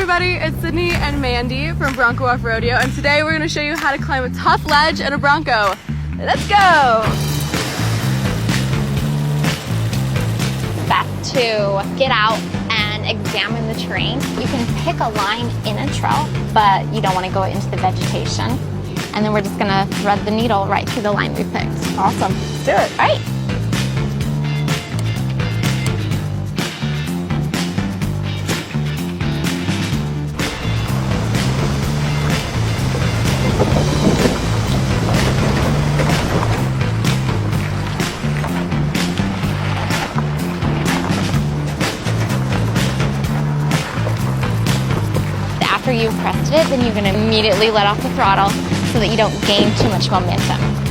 everybody, it's Sydney and Mandy from Bronco Off-Roadeo, and today we're going to show you how to climb a tough ledge in a Bronco. Let's go! Best to get out and examine the terrain. You can pick a line in a trail, but you don't want to go into the vegetation. And then we're just going to thread the needle right through the line we picked. Awesome. Let's do it. All right. After you've pressed it, then you're going to immediately let off the throttle so that you don't gain too much momentum.